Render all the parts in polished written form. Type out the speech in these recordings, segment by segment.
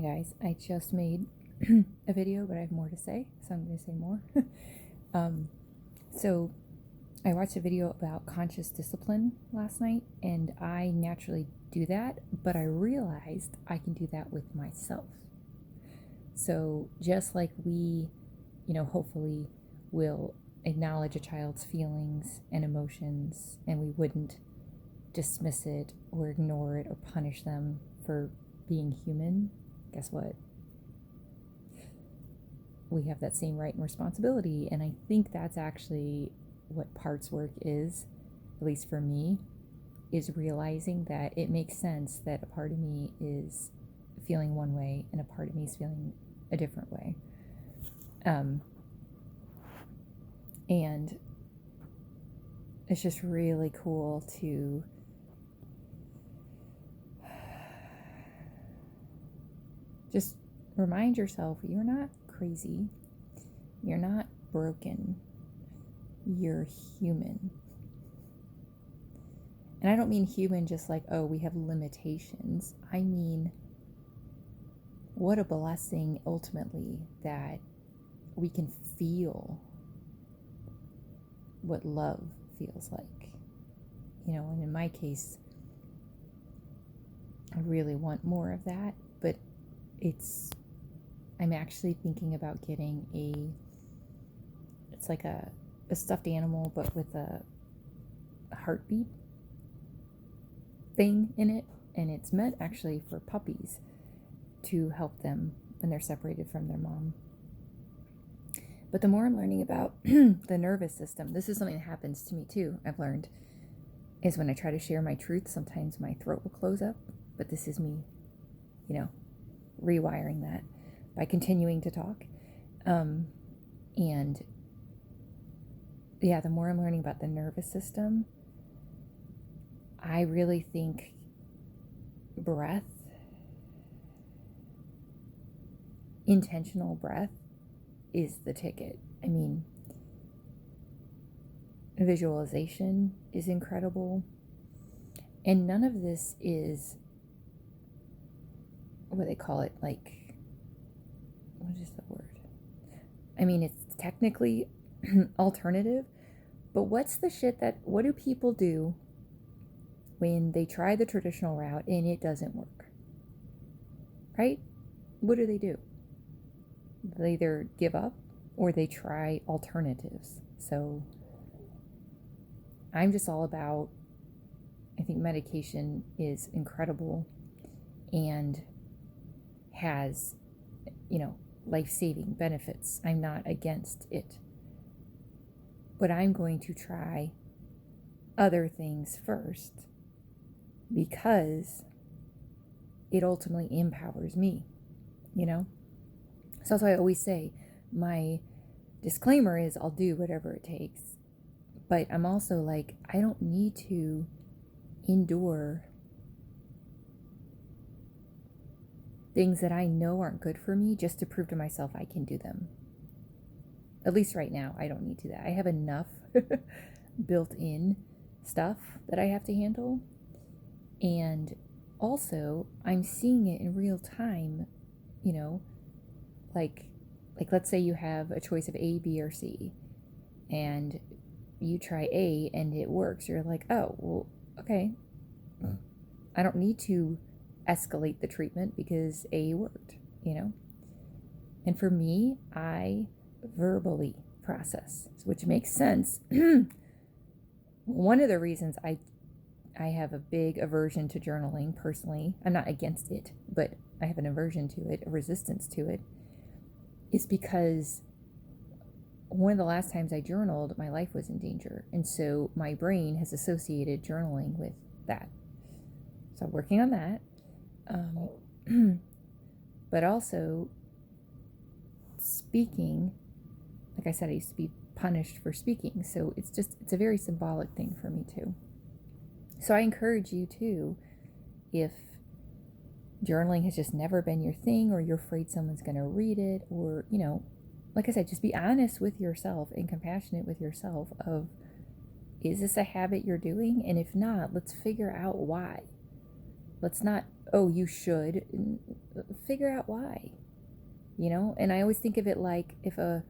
guys, I just made a video, but I have more to say, so I'm going to say more. So I watched a video about conscious discipline last night, and I naturally do that, but I realized I can do that with myself. So just like we, hopefully will acknowledge a child's feelings and emotions, and we wouldn't dismiss it or ignore it or punish them for being human, guess what? We have that same right and responsibility. And I think that's actually what parts work is, at least for me, is realizing that it makes sense that a part of me is feeling one way and a part of me is feeling a different way. And it's just really cool to just remind yourself you're not crazy, you're not broken, you're human. And I don't mean human just like, oh, we have limitations. I mean, what a blessing ultimately that we can feel what love feels like. And in my case, I really want more of that, but I'm actually thinking about getting it's like a stuffed animal, but with a heartbeat thing in it, and it's meant actually for puppies to help them when they're separated from their mom. But the more I'm learning about the nervous system, this is something that happens to me too, I've learned, is when I try to share my truth, sometimes my throat will close up, but this is me, rewiring that by continuing to talk. And yeah, the more I'm learning about the nervous system, I really think breath, intentional breath, is the ticket. I mean, visualization is incredible. And none of this is, what they call it, like, what is the word? I mean, it's technically alternative, but what do people do when they try the traditional route and it doesn't work? Right? What do? They either give up or they try alternatives. So I'm just all about, I think medication is incredible and has, life-saving benefits. I'm not against it. But I'm going to try other things first because it ultimately empowers me, So that's why I always say my disclaimer is I'll do whatever it takes. But I'm also like, I don't need to endure things that I know aren't good for me just to prove to myself I can do them. At least right now, I don't need to do that. I have enough built-in stuff that I have to handle. And also, I'm seeing it in real time, like let's say you have a choice of A, B, or C, and you try A and it works. You're like, oh, well, okay. I don't need to escalate the treatment because A worked, And for me, I verbally process, which makes sense. One of the reasons I have a big aversion to journaling personally, I'm not against it, but I have an aversion to it, a resistance to it, is because one of the last times I journaled, my life was in danger. And so my brain has associated journaling with that. So I'm working on that. But also speaking, like I said, I used to be punished for speaking. So it's a very symbolic thing for me too. So I encourage you too, if journaling has just never been your thing, or you're afraid someone's going to read it, or, like I said, just be honest with yourself and compassionate with yourself of, is this a habit you're doing? And if not, let's figure out why. Let's not, oh, you should. Figure out why, you know? And I always think of it like if a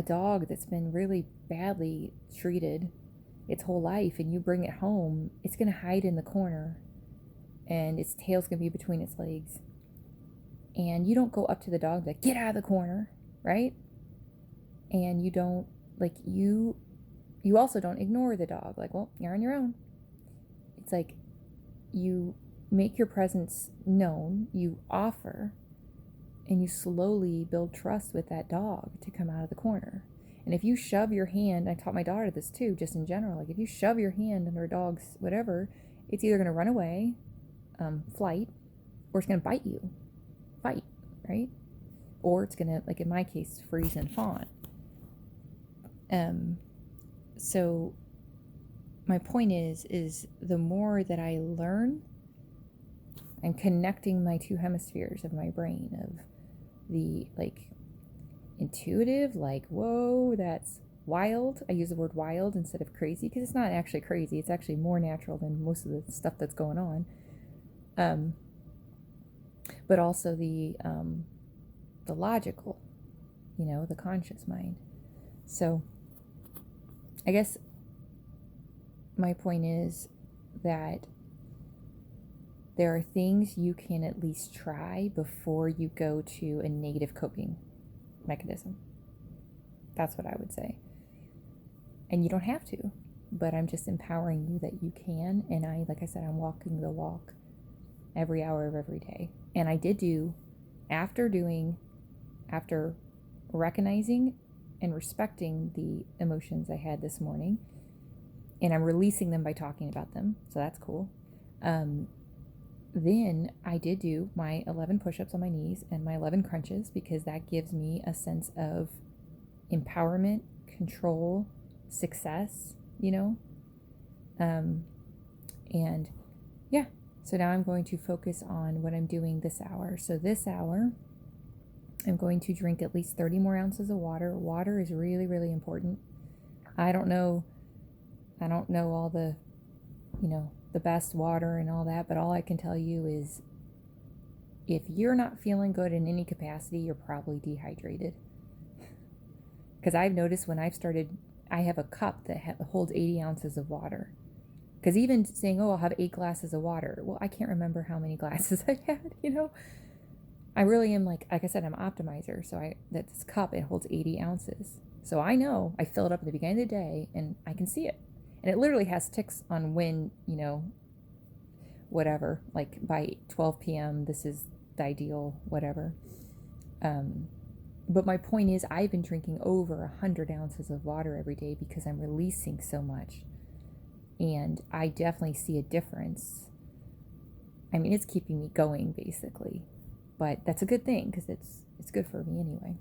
dog that's been really badly treated its whole life and you bring it home, it's going to hide in the corner and its tail's going to be between its legs. And you don't go up to the dog like, get out of the corner, right? And you don't, like, you also don't ignore the dog. Like, well, you're on your own. It's like you make your presence known, you offer, and you slowly build trust with that dog to come out of the corner. And if you shove your hand, I taught my daughter this too, just in general, like if you shove your hand under a dog's whatever, it's either going to run away, flight, or it's going to bite you, fight, right? Or it's going to, like in my case, freeze and fawn. So my point is the more that I learn, I'm connecting my two hemispheres of my brain, of the like intuitive, like, whoa, that's wild. I use the word wild instead of crazy because it's not actually crazy. It's actually more natural than most of the stuff that's going on. But also the logical, the conscious mind. So I guess my point is that there are things you can at least try before you go to a negative coping mechanism. That's what I would say. And you don't have to, but I'm just empowering you that you can. And like I said, I'm walking the walk every hour of every day. And I did do, after recognizing and respecting the emotions I had this morning, and I'm releasing them by talking about them, so that's cool. Then I did do my 11 push-ups on my knees and my 11 crunches because that gives me a sense of empowerment, control, success, and yeah, so now I'm going to focus on what I'm doing this hour. So this hour, I'm going to drink at least 30 more ounces of water. Water is really, really important. I don't know all the, the best water and all that, but all I can tell you is if you're not feeling good in any capacity, you're probably dehydrated. Because I've noticed when I've started, I have a cup that holds 80 ounces of water. Because even saying, oh, I'll have 8 glasses of water, well, I can't remember how many glasses I've had, I really am like I said, I'm an optimizer. So this cup, it holds 80 ounces. So I know I fill it up at the beginning of the day and I can see it. And it literally has ticks on when, whatever, like by 12 p.m., this is the ideal, whatever. But my point is I've been drinking over 100 ounces of water every day because I'm releasing so much. And I definitely see a difference. I mean, it's keeping me going basically, but that's a good thing because it's good for me anyway.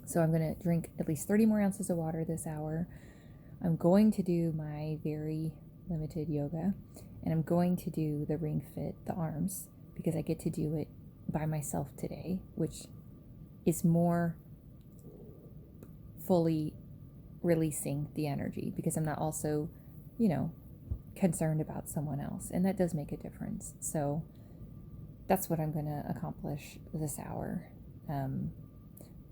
So I'm going to drink at least 30 more ounces of water this hour. I'm going to do my very limited yoga, and I'm going to do the ring fit, the arms, because I get to do it by myself today, which is more fully releasing the energy because I'm not also, concerned about someone else, and that does make a difference. So that's what I'm going to accomplish this hour.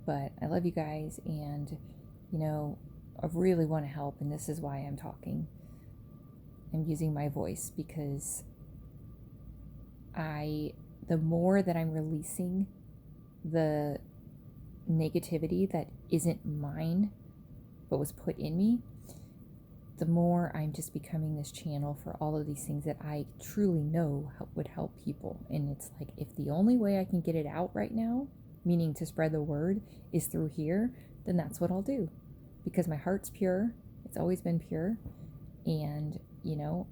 But I love you guys, and, I really want to help, and this is why I'm talking. I'm using my voice because the more that I'm releasing the negativity that isn't mine, but was put in me, the more I'm just becoming this channel for all of these things that I truly know would help people. And it's like, if the only way I can get it out right now, meaning to spread the word, is through here, then that's what I'll do. Because my heart's pure. It's always been pure. And,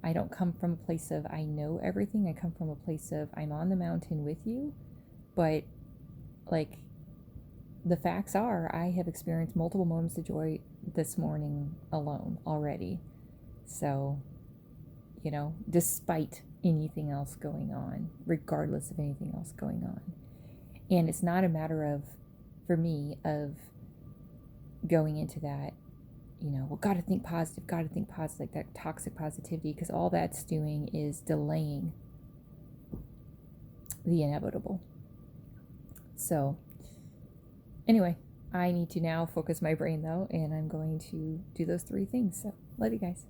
I don't come from a place of I know everything. I come from a place of I'm on the mountain with you. But, like, the facts are I have experienced multiple moments of joy this morning alone already. So, despite anything else going on, regardless of anything else going on. And it's not a matter of, for me, of going into that well, gotta think positive, like that toxic positivity, because all that's doing is delaying the inevitable. So, anyway, I need to now focus my brain though, and I'm going to do those 3 things. So, love you guys.